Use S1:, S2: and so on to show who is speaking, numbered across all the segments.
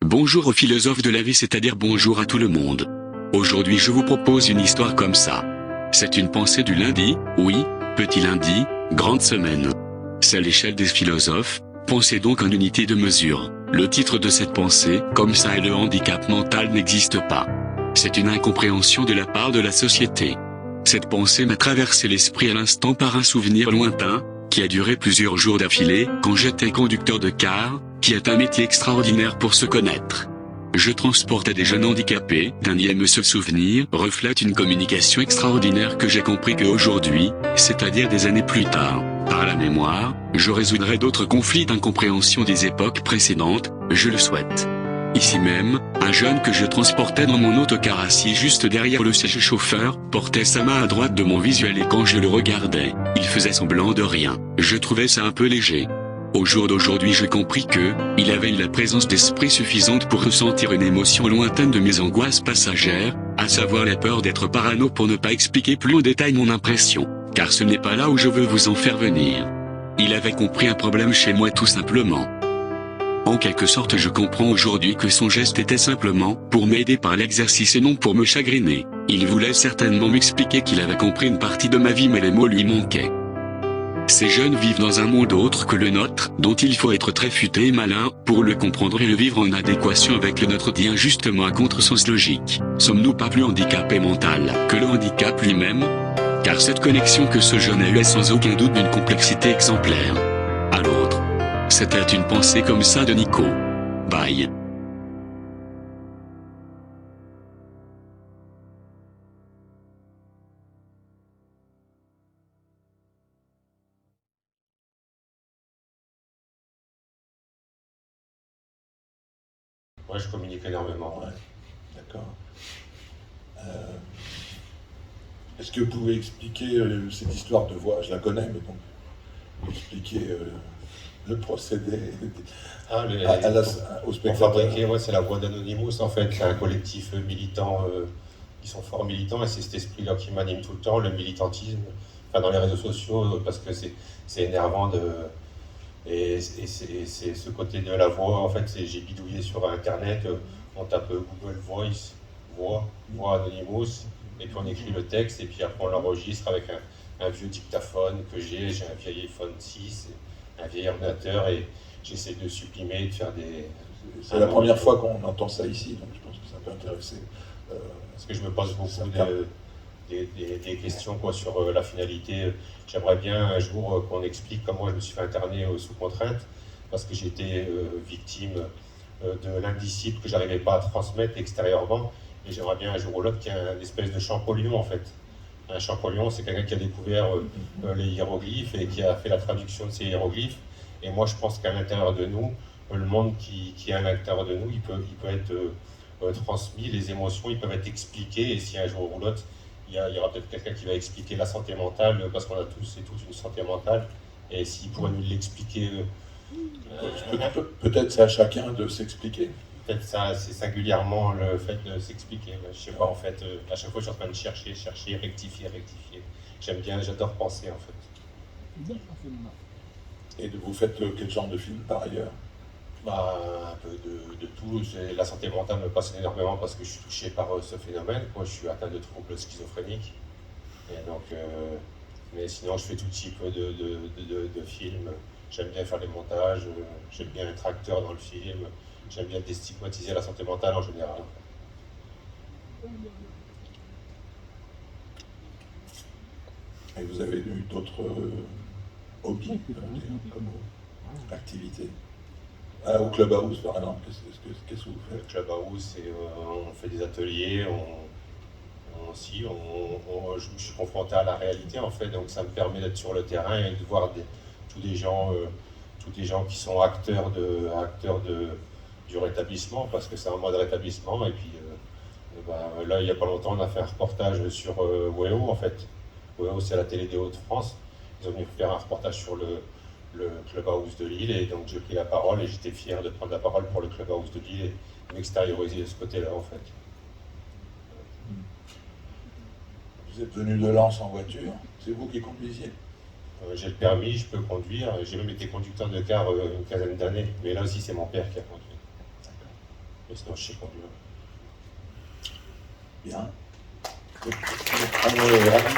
S1: Bonjour aux philosophes de la vie, c'est-à-dire bonjour à tout le monde. Aujourd'hui je vous propose une histoire comme ça. C'est une pensée du lundi, oui, petit lundi, grande semaine. C'est l'échelle des philosophes, pensez donc en unité de mesure. Le titre de cette pensée, comme ça et le handicap mental n'existe pas. C'est une incompréhension de la part de la société. Cette pensée m'a traversé l'esprit à l'instant par un souvenir lointain, qui a duré plusieurs jours d'affilée, quand j'étais conducteur de car, qui est un métier extraordinaire pour se connaître. Je transportais des jeunes handicapés, ce souvenir reflète une communication extraordinaire que j'ai compris qu'aujourd'hui, c'est-à-dire des années plus tard, par la mémoire, je résoudrai d'autres conflits d'incompréhension des époques précédentes, je le souhaite. Ici même, un jeune que je transportais dans mon autocar assis juste derrière le siège chauffeur, portait sa main à droite de mon visuel et quand je le regardais, il faisait semblant de rien. Je trouvais ça un peu léger. Au jour d'aujourd'hui j'ai compris que, il avait eu la présence d'esprit suffisante pour ressentir une émotion lointaine de mes angoisses passagères, à savoir la peur d'être parano pour ne pas expliquer plus en détail mon impression, car ce n'est pas là où je veux vous en faire venir. Il avait compris un problème chez moi tout simplement. En quelque sorte je comprends aujourd'hui que son geste était simplement pour m'aider par l'exercice et non pour me chagriner. Il voulait certainement m'expliquer qu'il avait compris une partie de ma vie mais les mots lui manquaient. Ces jeunes vivent dans un monde autre que le nôtre, dont il faut être très futé et malin, pour le comprendre et le vivre en adéquation avec le nôtre dit injustement à contresens logique. Sommes-nous pas plus handicapés mental que le handicap lui-même? Car cette connexion que ce jeune a eue est sans aucun doute d'une complexité exemplaire. À l'autre. C'était une pensée comme ça de Nico. Bye.
S2: Ouais, je communique énormément.
S3: Ouais, d'accord. Euh, Est-ce que vous pouvez expliquer cette histoire de voix? Je la connais, mais donc expliquer le procédé
S2: Ah,
S3: au
S2: pour
S3: spectateur.
S2: fabriquer, ouais, c'est la voix d'Anonymous, en fait. C'est un collectif militant, qui sont fort militants, et c'est cet esprit-là qui m'anime tout le temps, le militantisme, enfin, dans les réseaux sociaux, parce que c'est énervant de. Et c'est ce côté de la voix, en fait, j'ai bidouillé sur Internet, on tape Google Voice, voix Anonymous, et puis on écrit le texte, et puis après on l'enregistre avec un vieux dictaphone que j'ai un vieil iPhone 6, un vieil ordinateur, et j'essaie de sublimer, de faire des...
S3: C'est la première fois qu'on entend ça ici, donc je pense que ça peut intéresser.
S2: Parce que je me pose beaucoup
S3: certains.
S2: des questions quoi, sur la finalité. J'aimerais bien un jour qu'on explique comment je me suis fait interner sous contrainte, parce que j'étais victime de l'indicible que j'arrivais pas à transmettre extérieurement, et j'aimerais bien un jour ou l'autre qu'il y ait une espèce de Champollion en fait. Un Champollion, c'est quelqu'un qui a découvert les hiéroglyphes et qui a fait la traduction de ces hiéroglyphes, et moi je pense qu'à l'intérieur de nous, le monde qui est à l'intérieur de nous, il peut être transmis, les émotions, ils peuvent être expliquées, et si un jour ou l'autre, il y aura peut-être quelqu'un qui va expliquer la santé mentale, parce qu'on a tous et toutes une santé mentale, et s'il pourrait nous l'expliquer,
S3: Peut-être c'est à chacun de s'expliquer.
S2: peut-être ça, c'est singulièrement le fait de s'expliquer. Je sais pas, en fait, à chaque fois je suis en train de chercher, rectifier. J'aime bien, j'adore penser en fait.
S3: Et vous faites quel genre de film par ailleurs?
S2: Bah, un peu de tout. La santé mentale me passionne énormément parce que je suis touché par ce phénomène. Moi, je suis atteint de troubles schizophréniques. Et donc, mais sinon, je fais tout type de films. J'aime bien faire les montages, j'aime bien être acteur dans le film, j'aime bien déstigmatiser la santé mentale en général.
S3: Et vous avez eu d'autres hobbies, comme activités? Au Clubhouse, par exemple, qu'est-ce que vous
S2: Le
S3: faites?
S2: Clubhouse, on fait des ateliers, je me suis confronté à la réalité en fait, donc ça me permet d'être sur le terrain et de voir tous les gens qui sont du rétablissement, parce que c'est un mois de rétablissement. Et puis là, il n'y a pas longtemps, on a fait un reportage sur WEO en fait. WEO, c'est la télé des Hauts-de-France. Ils ont venu faire un reportage sur le Clubhouse de Lille, et donc j'ai pris la parole et j'étais fier de prendre la parole pour le Clubhouse de Lille et m'extérioriser de ce côté-là en fait.
S3: Vous êtes venu de Lens en voiture, c'est vous qui conduisiez?
S2: J'ai le permis, je peux conduire. J'ai même été conducteur de car une quinzaine d'années, mais là aussi c'est mon père qui a conduit. Mais sinon, je sais conduire.
S3: Bien. On est ravis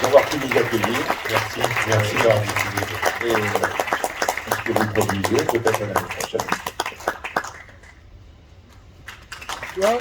S3: d'avoir pu vous accueillir.
S2: Merci d'avoir décidé.
S3: Et ce que vous produisez, peut-être à l'année prochaine.
S4: Ouais.